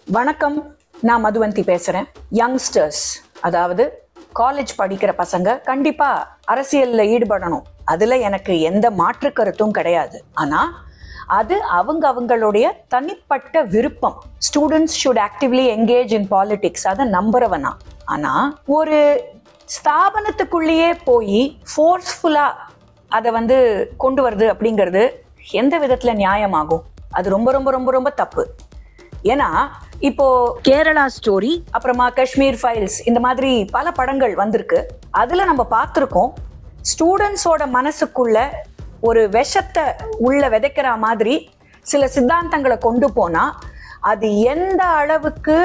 வணக்கம், நான் மதுவந்தி பேசுறேன். யங்ஸ்டர்ஸ், அதாவது காலேஜ் படிக்கிற பசங்க கண்டிப்பா அரசியல்ல ஈடுபடணும். அதுல எனக்கு எந்த மாற்று கருத்தும் கிடையாது. ஆனா அது அவங்களுடைய தனிப்பட்ட விருப்பம். Students should actively engage in politics, அதை நம்புறவனா. ஆனா ஒரு ஸ்தாபனத்துக்குள்ளேயே போய் ஃபோர்ஸ்ஃபுல்லா அதை கொண்டு வருது அப்படிங்கிறது எந்த விதத்துல நியாயமாகும்? அது ரொம்ப ரொம்ப ரொம்ப ரொம்ப தப்பு. ஏன்னா இப்போ கேரளா ஸ்டோரி, அப்புறமா காஷ்மீர் ஃபைல்ஸ், இந்த மாதிரி பல படங்கள் வந்திருக்கு. அதுல நம்ம பார்த்துருக்கோம், ஸ்டூடெண்ட்ஸோட மனசுக்குள்ள ஒரு விஷத்தை உள்ள விதைக்கிற மாதிரி சில சித்தாந்தங்களை கொண்டு போனா அது எந்த அளவுக்கு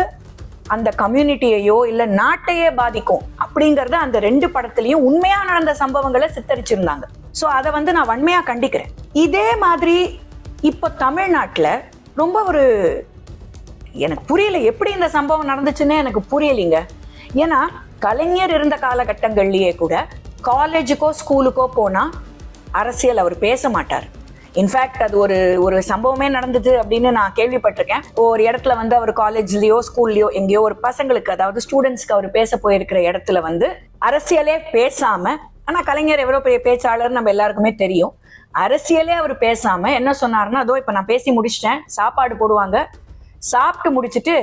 அந்த கம்யூனிட்டியையோ இல்ல நாட்டையே பாதிக்கும் அப்படிங்கறத அந்த ரெண்டு படத்திலையும் உண்மையா நடந்த சம்பவங்களை சித்தரிச்சிருந்தாங்க. சோ அதை நான் வன்மையா கண்டிக்கிறேன். இதே மாதிரி இப்போ தமிழ்நாட்டுல ரொம்ப ஒரு எனக்கு புரியல, எப்படி இந்த சம்பவம் நடந்துச்சுன்னு எனக்கு புரியலைங்க. ஏன்னா கலைஞர் இருந்த காலகட்டங்கள்லயே கூட காலேஜுக்கோ ஸ்கூலுக்கோ போனா அரசியல் அவர் பேச மாட்டார். இன்ஃபேக்ட் அது ஒரு சம்பவமே நடந்தது அப்படின்னு நான் கேள்விப்பட்டிருக்கேன். ஒரு இடத்துல அவர் காலேஜ்லயோ ஸ்கூல்லயோ எங்கேயோ ஒரு பசங்களுக்கு, அதாவது ஸ்டூடெண்ட்ஸ்க்கு அவர் பேச போயிருக்கிற இடத்துல அரசியலே பேசாம, ஆனா கலைஞர் எவ்வளவு பெரிய பேச்சாளர் நம்ம எல்லாருக்குமே தெரியும், அரசியலே அவர் பேசாம என்ன சொன்னாருன்னா, அதோ இப்ப நான் பேசி முடிச்சிட்டேன், சாப்பாடு போடுவாங்க, சாப்பிட்டு முடிச்சுட்டு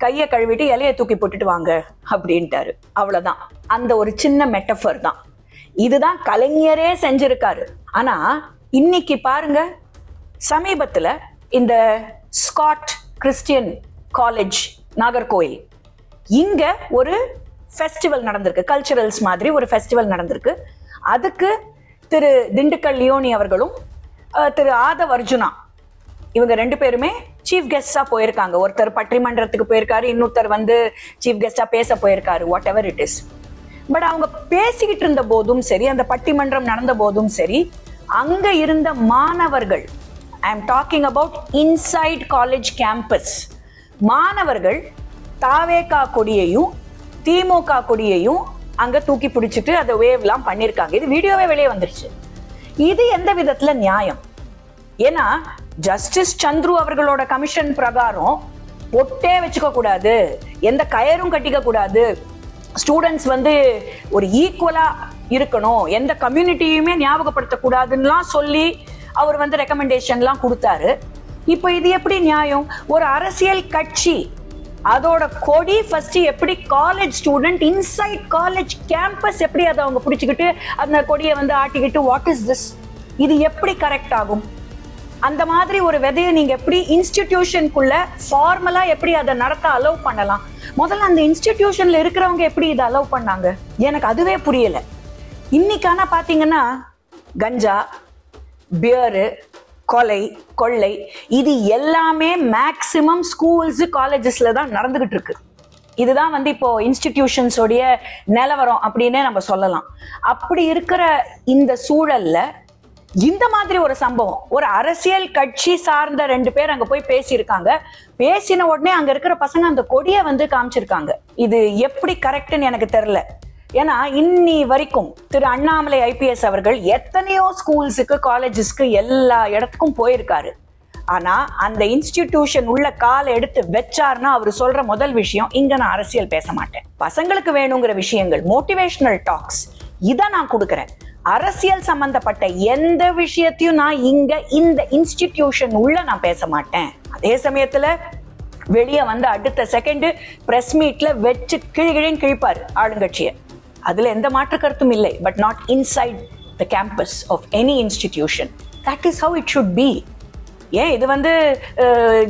கையை கழுவிட்டு இலையை தூக்கி போட்டுட்டு வாங்க அப்படின்ட்டாரு. அவ்வளவுதான். அந்த ஒரு சின்ன மெட்டஃபர் தான். இதுதான் கலைஞரே செஞ்சிருக்காரு. ஆனா இன்னைக்கு பாருங்க, சமீபத்துல இந்த ஸ்காட் கிறிஸ்டியன் காலேஜ் நாகர்கோயில், இங்க ஒரு ஃபெஸ்டிவல் நடந்திருக்கு, கல்ச்சரல்ஸ் மாதிரி ஒரு ஃபெஸ்டிவல் நடந்திருக்கு. அதுக்கு திரு திண்டுக்கல் லியோனி அவர்களும் திரு ஆதவ் அர்ஜுனா, இவங்க ரெண்டு பேருமே சீஃப் கெஸ்டா போயிருக்காங்க. ஒருத்தர் பட்டிமன்றத்துக்கு போயிருக்காரு, இன்னொருத்தர் சீஃப் கெஸ்டா பேச போயிருக்காரு, what ever it is. But அவங்க பேசிக்கிட்டு இருந்த போதும் சரி, அந்த பட்டிமன்றம் நடந்த போதும் சரி, அங்க இருந்த மாணவர்கள், I am talking about inside college campus, மாணவர்கள் தாவேகா கொடியையும் திமுக கொடியையும் அங்க தூக்கி பிடிச்சிட்டு அதை வேவ்லாம் பண்ணிருக்காங்க. இது வீடியோவே வெளியே வந்துருச்சு. இது எந்த விதத்துல நியாயம்? ஏன்னா ஜஸ்டிஸ் சந்துரு அவர்களோட கமிஷன் பிரகாரம் பொட்டே வச்சுக்க கூடாது, எந்த கயரும் கட்டிக்க கூடாது, ஸ்டூடெண்ட்ஸ் ஒரு ஈக்குவலா இருக்கணும், எந்த கம்யூனிட்டியுமே ஞாபகப்படுத்த கூடாதுன்னு சொல்லி அவர் ரெக்கமெண்டேஷன்லாம் கொடுத்தாரு. இப்போ இது எப்படி நியாயம்? ஒரு அரசியல் கட்சி அதோட கொடி ஃபர்ஸ்ட் எப்படி college student inside college campus எப்படி அதை அவங்க பிடிச்சிக்கிட்டு அந்த கொடியை ஆட்டிக்கிட்டு, வாட் இஸ் திஸ்? இது எப்படி கரெக்ட் ஆகும்? அந்த மாதிரி ஒரு விதையை நீங்க எப்படி இன்ஸ்டிடியூஷனுக்குள்ள ஃபார்மலா எப்படி அதை நடத்த அலோவ் பண்ணலாம்? முதல்ல அந்த இன்ஸ்டிடியூஷன்ல இருக்கிறவங்க எப்படி இதை அலோவ் பண்ணாங்க? எனக்கு அதுவே புரியல. இன்னைக்கான பாத்தீங்கன்னா கஞ்சா, பியரு, கொலை, கொள்ளை, இது எல்லாமே மேக்சிமம் ஸ்கூல்ஸ் காலேஜஸ்ல தான் நடந்துகிட்டு இருக்கு. இதுதான் இப்போ இன்ஸ்டிடியூஷன்ஸோடைய நிலவரம் அப்படின்னே நம்ம சொல்லலாம். அப்படி இருக்கிற இந்த சூழல்ல இந்த மாதிரி ஒரு சம்பவம், ஒரு அரசியல் கட்சி சார்ந்த ரெண்டு பேர் அங்க போய் பேசியிருக்காங்க. பேசின உடனே அங்க இருக்கிற பசங்க அந்த கொடியை காமிச்சிருக்காங்க. இது எப்படி கரெக்ட்னு எனக்கு தெரியல. ஏன்னா இன்னி வரைக்கும் திரு அண்ணாமலை ஐபிஎஸ் அவர்கள் எத்தனையோ ஸ்கூல்ஸுக்கு, காலேஜஸ்க்கு, எல்லா இடத்துக்கும் போயிருக்காரு. ஆனா அந்த இன்ஸ்டிடியூஷன் உள்ள காலை எடுத்து வச்சாருன்னா அவர் சொல்ற முதல் விஷயம், இங்க நான் அரசியல் பேச மாட்டேன், பசங்களுக்கு வேணுங்கிற விஷயங்கள், மோட்டிவேஷனல் டாக்ஸ், இதை நான் கொடுக்குறேன். அரசியல் சம்பந்தப்பட்ட எந்த விஷயத்தையும் நான் இங்க இந்த இன்ஸ்டிடியூஷன் உள்ள நான் பேச மாட்டேன். அதே சமயத்துல வெளியே அடுத்த செகண்ட் பிரஸ் மீட்ல வச்சு கிழிகிழின்னு கிழிப்பாரு ஆளுங்கட்சியை. அதுல எந்த மாற்று கருத்தும் இல்லை. But not inside the campus of any institution. That is how it should be. ஏன் இது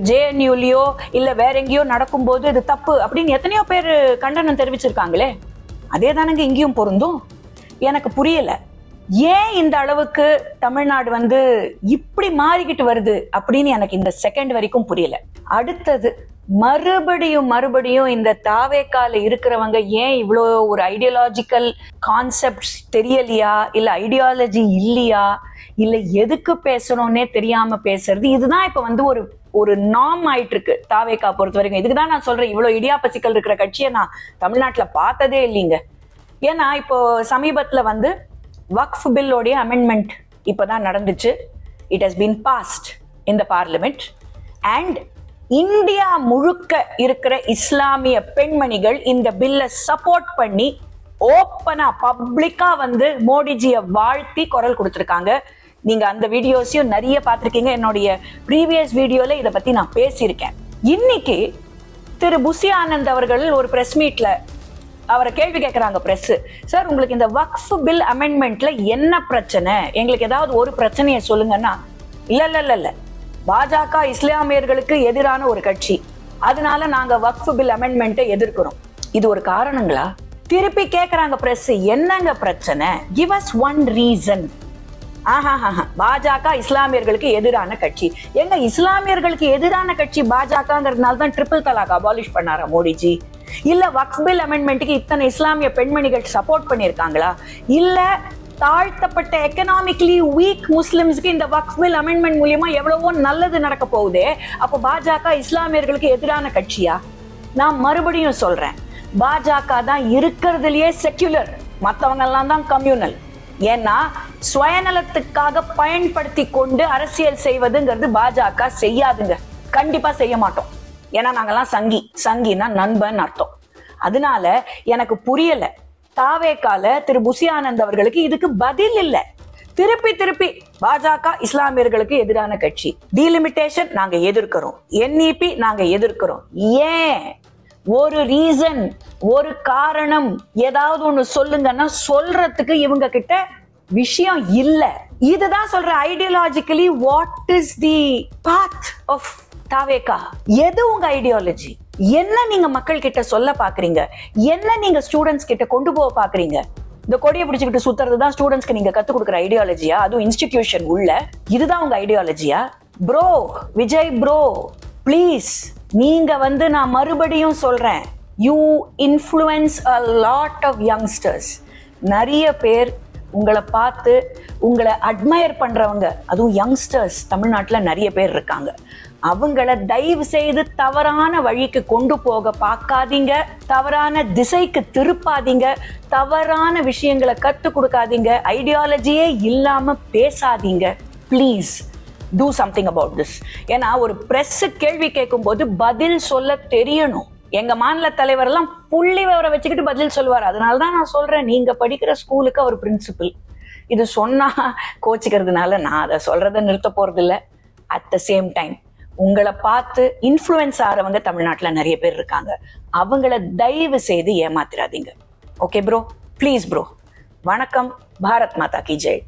ஜேஎன்யூலயோ இல்ல வேற எங்கேயோ நடக்கும்போது இது தப்பு அப்படின்னு எத்தனையோ பேர் கண்டனம் தெரிவிச்சிருக்காங்களே, அதே தானங்க இங்கேயும் பொருந்தும். எனக்கு புரியல, ஏன் இந்த அளவுக்கு தமிழ்நாடு இப்படி மாறிக்கிட்டு வருது அப்படின்னு எனக்கு இந்த செகண்ட் வரைக்கும் புரியல. அடுத்தது மறுபடியும் இந்த தாவேக்கால இருக்கிறவங்க ஏன் இவ்வளோ ஒரு ஐடியாலஜிக்கல் கான்செப்ட் தெரியலையா, இல்ல ஐடியாலஜி இல்லையா, இல்ல எதுக்கு பேசணும்னே தெரியாம பேசுறது, இதுதான் இப்ப ஒரு நார்ம் ஆயிட்டு இருக்கு தாவேக்கா பொறுத்த வரைக்கும். இதுக்குதான் நான் சொல்றேன், இவ்வளவு இடியாப்பசிக்கல் இருக்கிற கட்சியை நான் தமிழ்நாட்டுல பார்த்ததே இல்லைங்க. ஏன்னா இப்போ சமீபத்துல வக்ஃப் பில்லோடைய அமெண்ட்மெண்ட் இப்பதான் நடந்துச்சு. It has been past in the parliament and India முழுக்க இருக்கிற இஸ்லாமிய பெண்மணிகள் இந்த பில்லை சப்போர்ட் பண்ணி ஓப்பனா பப்ளிக்கா வந்து மோடிஜிய வாழ்த்தி குரல் கொடுத்திருக்காங்க. நீங்க அந்த வீடியோஸையும் நிறைய பார்த்திருக்கீங்க. என்னுடைய ப்ரீவியஸ் வீடியோல இதை பத்தி நான் பேசியிருக்கேன். இன்னைக்கு திரு புசி ஆனந்த் அவர்கள் ஒரு பிரஸ் மீட்ல அவரை கேள்வி கேட்கிறாங்க பிரஸ். சார், உங்களுக்கு இந்த வக்ஃப் பில் அமெண்ட்மெண்ட்ல என்ன பிரச்சனை, எங்களுக்கு ஏதாவது ஒரு பிரச்சனையை சொல்லுங்கன்னா, இல்ல பாஜக இஸ்லாமியர்களுக்கு எதிரான ஒரு கட்சி, அதனால நாங்க வக்ஃப் பில் அமெண்ட்மெண்ட்டை எதிர்க்கிறோம். இது ஒரு காரணங்களா? திருப்பி கேட்கறாங்க பிரஸ், என்னங்க பிரச்சனை, கிவ் அஸ் ஒன் ரீசன். பாஜக இஸ்லாமியர்களுக்கு எதிரான கட்சி. எங்க இஸ்லாமியர்களுக்கு எதிரான கட்சி பாஜகங்கிறதுனால தான் ட்ரிபிள் தலாக் அபாலிஷ் பண்ணாரா மோடிஜி? இல்ல வக்ஃப் பில் அமெண்ட்மெண்ட்டுக்கு இத்தனை இஸ்லாமிய பெண்மணிகள் சப்போர்ட் பண்ணிருக்காங்களா? இல்ல தாழ்த்தப்பட்ட எக்கனாமிக்கலி வீக் முஸ்லிம்ஸ்க்கு இந்த வக்ஃப் பில் அமெண்ட்மெண்ட் மூலியமா எவ்வளவோ நல்லது நடக்க போகுதே, அப்போ பாஜக இஸ்லாமியர்களுக்கு எதிரான கட்சியா? நான் மறுபடியும் சொல்றேன், பாஜக தான் இருக்கிறதுலயே செக்யுலர், மற்றவங்க எல்லாம் தான் கம்யூனல். ஏன்னா சுயநலத்துக்காக பயன்படுத்தி கொண்டு அரசியல் செய்வதுங்கிறது பாஜக செய்யாதுங்க, கண்டிப்பா செய்ய மாட்டோம். ஏன்னா நாங்கெல்லாம் சங்கினா நண்பன் அர்த்தம். அதனால எனக்கு புரியல, தாவேகால திரு புசி ஆனந்த் அவர்களுக்கு இதுக்கு பதில் இல்ல. திருப்பி பாஜக இஸ்லாமியர்களுக்கு எதிரான கட்சி, டீலிமிட்டேஷன் நாங்க எதிர்க்கிறோம், NEP நாங்க எதிர்க்கிறோம். ஏன்? ஒரு ரீசன், ஒரு காரணம், ஏதாவது ஒண்ணு சொல்லுங்கன்னா சொல்றதுக்கு இவங்க கிட்ட விஷயம் இல்ல. இதுதான் சொல்ற, ideologically what is the path of TVK? எது உங்க ஐடியாலஜி? என்ன நீங்க மக்கள் கிட்ட சொல்ல பாக்குறீங்க? என்ன நீங்க ஸ்டூடெண்ட்ஸ் கிட்ட கொண்டு போக பாக்குறீங்க? இந்த கொடியை பிடிச்சுக்கிட்டு சுத்துறது தான் ஸ்டூடெண்ட்ஸ்க்கு நீங்க கத்து கொடுக்குற ஐடியாலஜியா? அதுவும் இன்ஸ்டிடியூஷன் உள்ள இதுதான் உங்க ஐடியாலஜியா? ப்ரோ விஜய் ப்ரோ, ப்ளீஸ், நீங்க வந்து, நான் மறுபடியும் சொல்றேன், you influence a lot of youngsters. நிறைய பேர் உங்களை பார்த்து உங்களை அட்மையர் பண்றவங்க, அதுவும் யங்ஸ்டர்ஸ் தமிழ்நாட்டில் நிறைய பேர் இருக்காங்க. அவங்கள தயவு செய்து தவறான வழிக்கு கொண்டு போக பார்க்காதீங்க, தவறான திசைக்கு திருப்பாதீங்க, தவறான விஷயங்களை கற்றுக் கொடுக்காதீங்க, ஐடியாலஜியே இல்லாம பேசாதீங்க. Please do something about this. ஏன்னா ஒரு பிரஸ் கேள்வி கேட்கும் போது பதில் சொல்ல தெரியணும். எங்க மாநில தலைவர் எல்லாம் புள்ளி விவரம் வச்சுக்கிட்டு பதில் சொல்லுவார். அதனாலதான் நான் சொல்றேன், நீங்க படிக்கிற ஸ்கூலுக்கு அவர் பிரின்சிபல். இது சொன்னா கோச்சிக்கிறதுனால நான் அதை சொல்றதை நிறுத்த போறது இல்லை. அட் த சேம் டைம் உங்களை பார்த்து இன்ஃப்ளூயன்ஸ் ஆறவங்க தமிழ்நாட்டில் நிறைய பேர் இருக்காங்க. அவங்கள தயவு செய்து ஏமாத்திராதீங்க. Okay bro, please bro. வணக்கம். பாரத் மாதா கி ஜெய்.